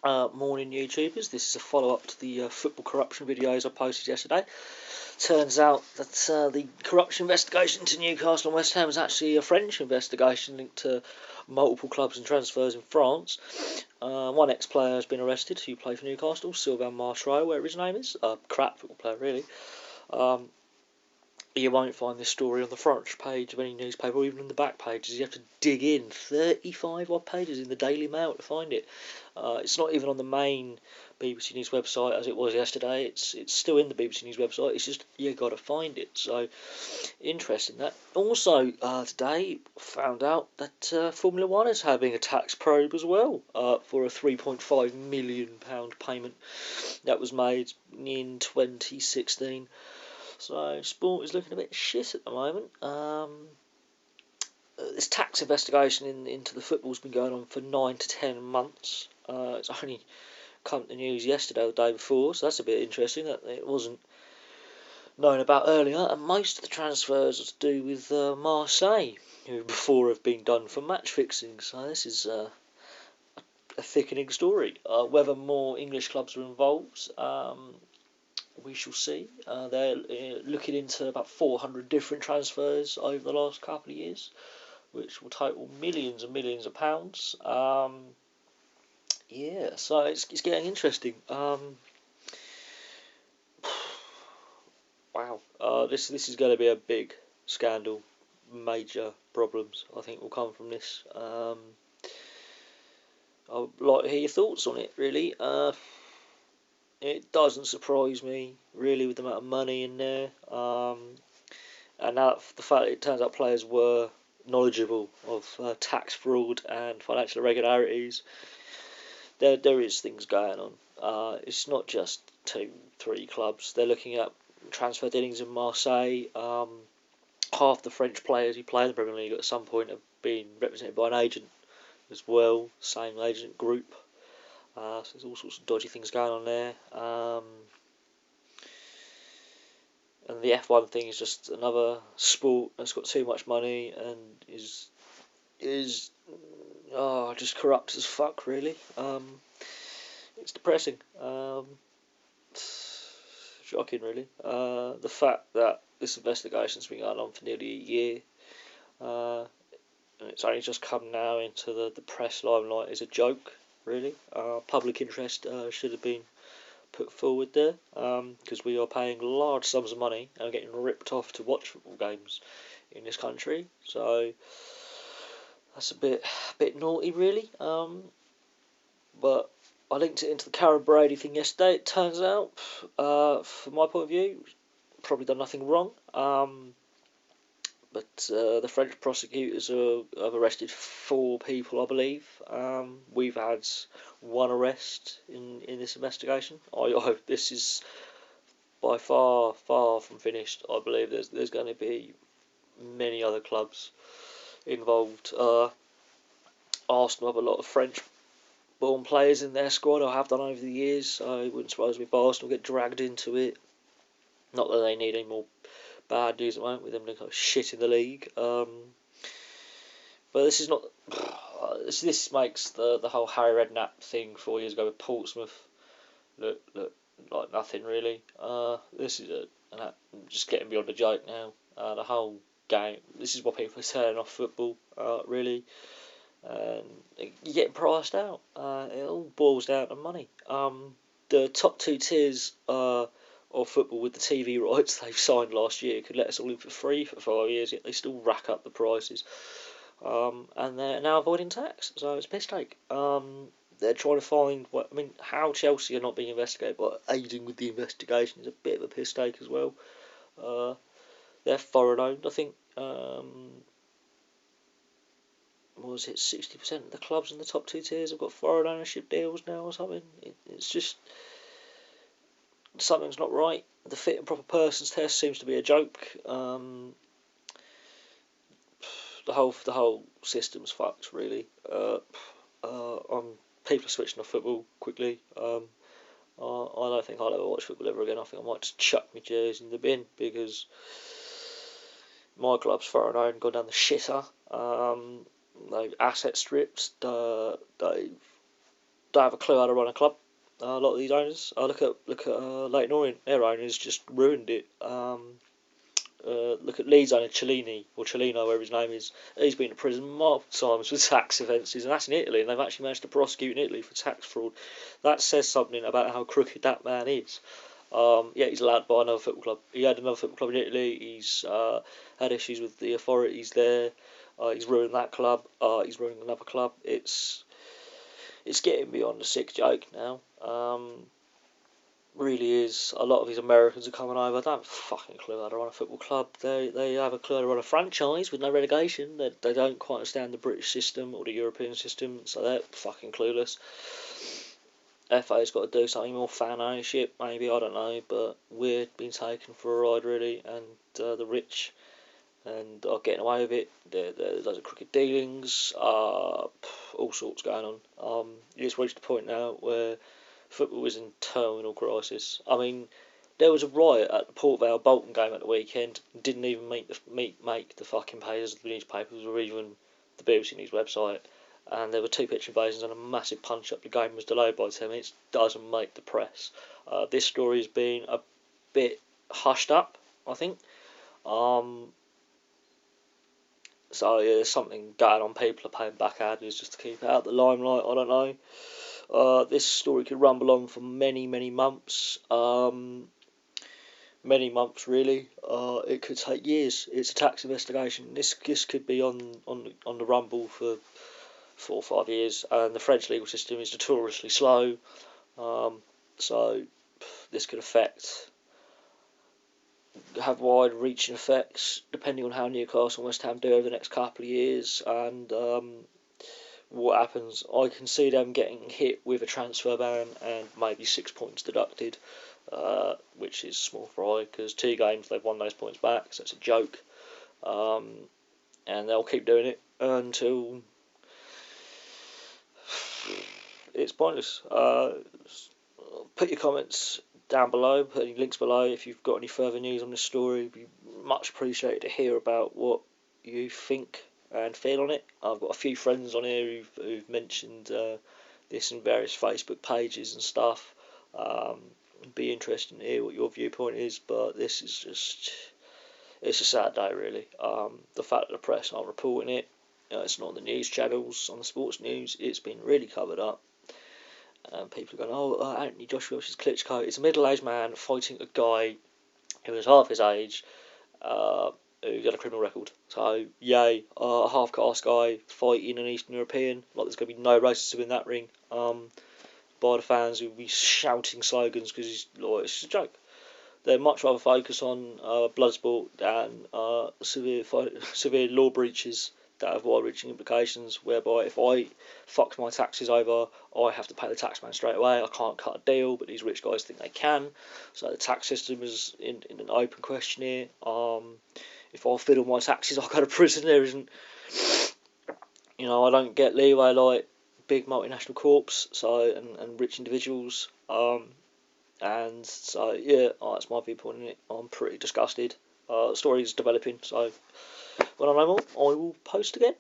Morning YouTubers, this is a follow-up to the football corruption videos I posted yesterday. Turns out that the corruption investigation into Newcastle and West Ham was actually a French investigation linked to multiple clubs and transfers in France. One ex-player has been arrested who played for Newcastle, Sylvain Martrail, whatever his name is. Crap football player, really. You won't find this story on the front page of any newspaper or even on the back pages. You have to dig in 35 odd pages in the Daily Mail to find it. It's not even on the main BBC News website as it was yesterday. It's still in the BBC News website. It's just you got to find it. So interesting that. Also today found out that Formula One is having a tax probe as well for a £3.5 million payment that was made in 2016. So sport is looking a bit shit at the moment. This tax investigation into the football's been going on for 9 to 10 months. It's only come to the news yesterday or the day before, so that's a bit interesting that it wasn't known about earlier. And most of the transfers are to do with Marseille, who before have been done for match fixing. So this is a thickening story. Whether more English clubs are involved, we shall see. They're looking into about 400 different transfers over the last couple of years, which will total millions and millions of pounds. Yeah, so it's getting interesting. Wow, this is going to be a big scandal. Major problems, I think, will come from this. I'd like to hear your thoughts on it, really. It doesn't surprise me, really, with the amount of money in there. And now the fact that it turns out players were knowledgeable of tax fraud and financial irregularities. There is things going on. It's not just 2-3 clubs. They're looking at transfer dealings in Marseille. Half the French players who play in the Premier League at some point have been represented by an agent as well, same agent group. So there's all sorts of dodgy things going on there. And the F1 thing is just another sport that's got too much money and is just corrupt as fuck, really. It's depressing. Shocking, really. The fact that this investigation's been going on for nearly a year, and it's only just come now into the press limelight is a joke, really. Public interest should have been put forward there, because we are paying large sums of money and getting ripped off to watch football games in this country. So that's a bit naughty, really. But I linked it into the Karen Brady thing yesterday. It turns out, from my point of view, probably done nothing wrong. But the French prosecutors have arrested 4 people, I believe. We've had 1 arrest in this investigation. This is by far from finished. I believe there's going to be many other clubs involved. Arsenal have a lot of French-born players in their squad, or have done over the years, so it wouldn't surprise me if Arsenal get dragged into it. Not that they need any more bad news at the moment with them looking like shit in the league. But this is not. This makes the whole Harry Redknapp thing 4 years ago with Portsmouth look like nothing, really. This is just getting beyond a joke now. The whole game. This is what people are turning off football, really. And you're getting priced out. It all boils down to money. The top 2 tiers of football with the TV rights they've signed last year could let us all in for free for 5 years, yet they still rack up the prices. And they're now avoiding tax, so it's a piss take. They're trying to find how Chelsea are not being investigated, but aiding with the investigation is a bit of a piss take as well. They're foreign owned, I think. What was it, 60% of the clubs in the top 2 tiers have got foreign ownership deals now or something? It's just, something's not right. The fit and proper persons test seems to be a joke. The whole system's fucked, really. People are switching off football quickly. I don't think I'll ever watch football ever again. I think I might just chuck my jersey in the bin, because my club's foreign owned, gone down the shitter. They've asset stripped. They've don't have a clue how to run a club. A lot of these owners. Look at Leyton Orient. Their owners just ruined it. Look at Leeds owner Cellini, or Cellino, whatever his name is. He's been to prison multiple times for tax offences, and that's in Italy, and they've actually managed to prosecute in Italy for tax fraud. That says something about how crooked that man is. Yeah, he's allowed to buy another football club. He had another football club in Italy. He's had issues with the authorities there. He's ruined that club. He's ruined another club. It's getting beyond a sick joke now. Really is. A lot of these Americans are coming over. They don't have a fucking clue how to run a football club. They have a clue how to run a franchise with no relegation. They don't quite understand the British system or the European system, so they're fucking clueless. FA's got to do something more, fan ownership, maybe, I don't know, but we're being taken for a ride, really, and the rich and are getting away with it. There's loads of crooked dealings, all sorts going on. It's reached a point now where football is in terminal crisis. I mean, there was a riot at the Port Vale Bolton game at the weekend. Didn't even make the fucking pages of the newspapers or even the BBC News website. And there were 2 pitch invasions and a massive punch up. The game was delayed by 10 minutes. Doesn't make the press. This story has been a bit hushed up, I think. So yeah, there's something going on. People are paying back addies just to keep it out of the limelight. I don't know. This story could rumble on for many, many months. Many months, really. It could take years. It's a tax investigation. This could be on the rumble for 4 or 5 years, and the French legal system is notoriously slow. So this could have wide-reaching effects depending on how Newcastle and West Ham do over the next couple of years, and what happens. I can see them getting hit with a transfer ban and maybe 6 points deducted, which is small fry because 2 games they've won those points back, so it's a joke. And they'll keep doing it until it's pointless. Put your comments down below, put any links below if you've got any further news on this story. It'd be much appreciated to hear about what you think and feel on it. I've got a few friends on here who've mentioned this in various Facebook pages and stuff. It'd be interesting to hear what your viewpoint is, but this is just, it's a sad day, really. The fact that the press aren't reporting it, it's not on the news channels, on the sports news, it's been really covered up. People are going, Anthony Joshua versus Klitschko. It's a middle-aged man fighting a guy who is half his age, who's got a criminal record. So, yay, a half-caste guy fighting an Eastern European. Like, there's going to be no racism in that ring. By the fans who will be shouting slogans because it's just a joke. They'd much rather focus on blood sport than severe law breaches that have wide-reaching implications, whereby if I fuck my taxes over, I have to pay the taxman straight away. I can't cut a deal, but these rich guys think they can. So the tax system is in an open question here. If I fiddle my taxes, I'll go to prison. There isn't, I don't get leeway like big multinational corps, and rich individuals. And so yeah, that's my viewpoint on it. I'm pretty disgusted. The story is developing, so when I know more, I will post again.